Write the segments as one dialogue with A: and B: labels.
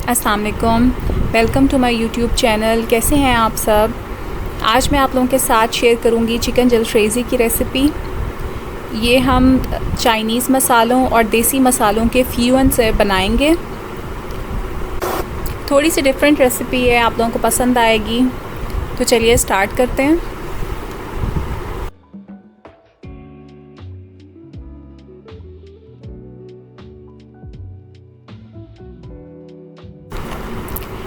A: अस्सलाम वालेकुम, welcome to my YouTube channel. कैसे हैं आप सब? आज मैं आप लोगों के साथ शेयर करूंगी चिकन जलफ्रेज़ी की रेसिपी। ये हम चाइनीज़ मसालों और देसी मसालों के फ्यूज़न से बनाएंगे। थोड़ी सी डिफरेंट रेसिपी है, आप लोगों को पसंद आएगी। तो चलिए स्टार्ट करते हैं।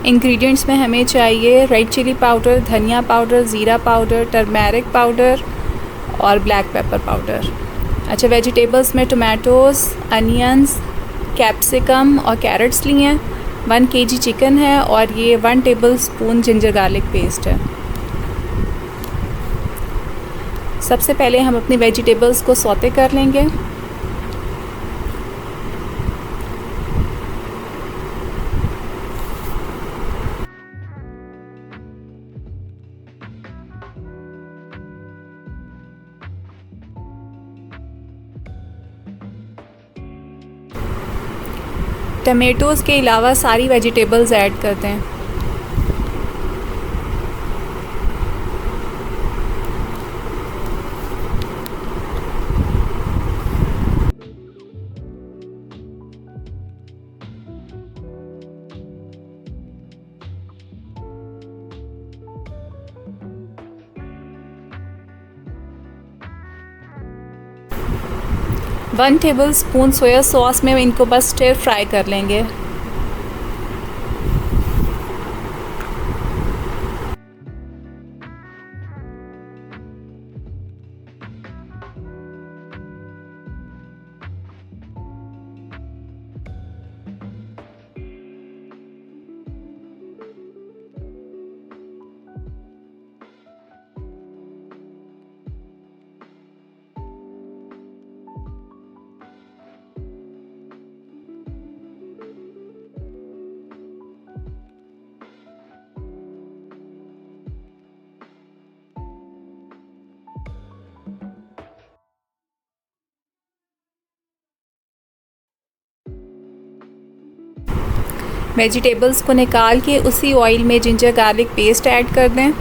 A: इंग्रेडिएंट्स में हमें चाहिए रेड चिली पाउडर, धनिया पाउडर, ज़ीरा पाउडर, टर्मेरिक पाउडर और ब्लैक पेपर पाउडर। अच्छा, वेजिटेबल्स में टोमेटोज़, अनियंस, कैप्सिकम और कैरेट्स लिए हैं। 1 kg चिकन है और ये 1 टेबलस्पून जिंजर गार्लिक पेस्ट है। सबसे पहले हम अपनी वेजिटेबल्स को सौते कर लेंगे। टमेटोज़ के अलावा सारी वेजिटेबल्स ऐड करते हैं। One table spoon soya sauce में इनको बस स्टिर फ्राई कर लेंगे। वेजिटेबल्स को निकाल के उसी ऑयल में जिंजर गार्लिक पेस्ट ऐड कर दें।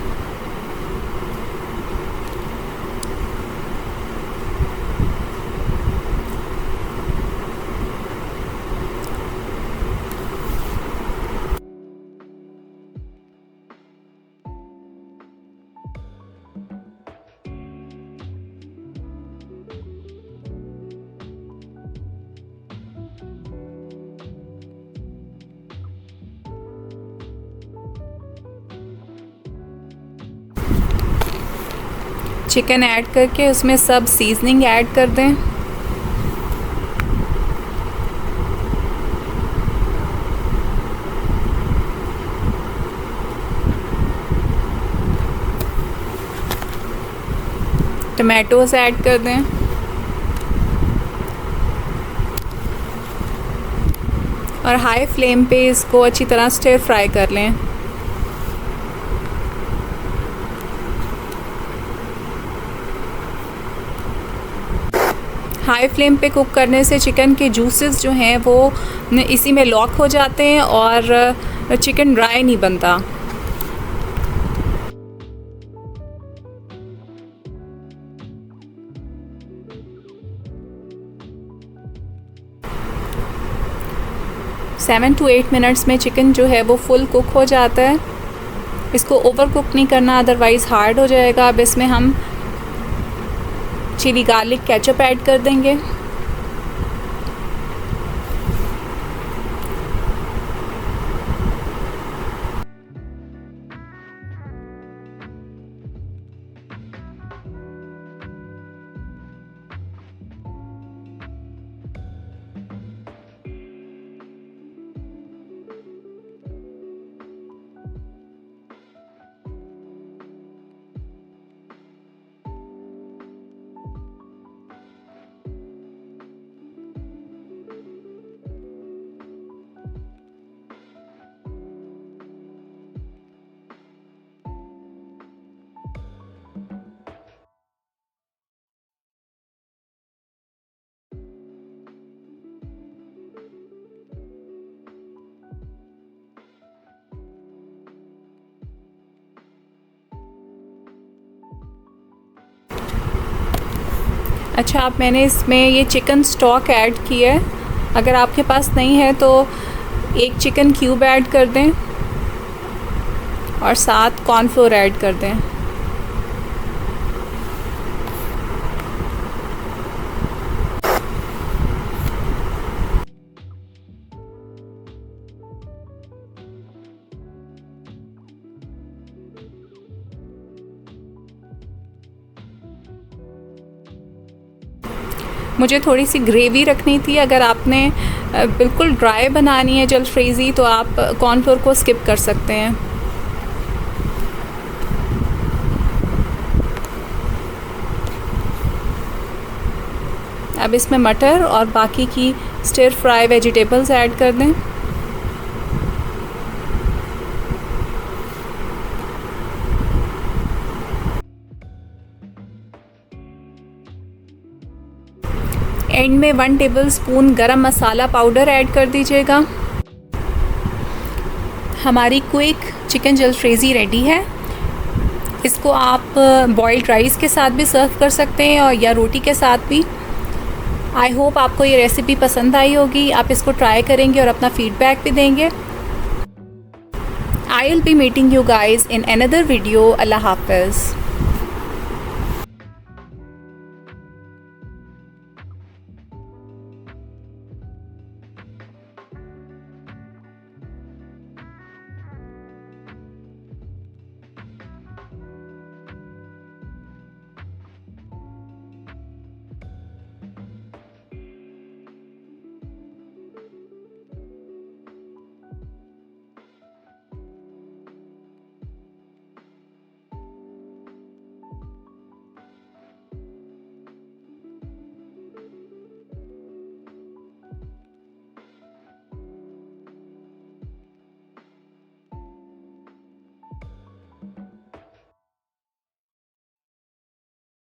A: चिकन ऐड करके उसमें सब सीजनिंग ऐड कर दें। टमाटोज़ ऐड कर दें और हाई फ्लेम पे इसको अच्छी तरह स्टिर फ्राई कर लें। हाई फ्लेम पे कुक करने से चिकन के जूसेस जो हैं वो इसी में लॉक हो जाते हैं और चिकन ड्राई नहीं बनता। सेवन टू 8 मिनट्स में चिकन जो है वो फुल कुक हो जाता है। इसको ओवर कुक नहीं करना, अदरवाइज़ हार्ड हो जाएगा। अब इसमें हम चिली गार्लिक केचप ऐड कर देंगे। अच्छा, अब मैंने इसमें ये चिकन स्टॉक ऐड किया है। अगर आपके पास नहीं है तो एक चिकन क्यूब ऐड कर दें और साथ कॉर्नफ्लोर ऐड कर दें। मुझे थोड़ी सी ग्रेवी रखनी थी। अगर आपने बिल्कुल ड्राई बनानी है जलफ्रेज़ी तो आप कॉर्नफ्लोर को स्किप कर सकते हैं। अब इसमें मटर और बाकी की स्टिर फ्राई वेजिटेबल्स ऐड कर दें। एंड में 1 टेबलस्पून गरम मसाला पाउडर ऐड कर दीजिएगा। हमारी क्विक चिकन जलफ्रेज़ी रेडी है। इसको आप बॉइल्ड राइस के साथ भी सर्व कर सकते हैं और या रोटी के साथ भी। आई होप आपको ये रेसिपी पसंद आई होगी। आप इसको ट्राई करेंगे और अपना फीडबैक भी देंगे। I will be meeting you guys in another video. अल्लाह हाफ़िज़।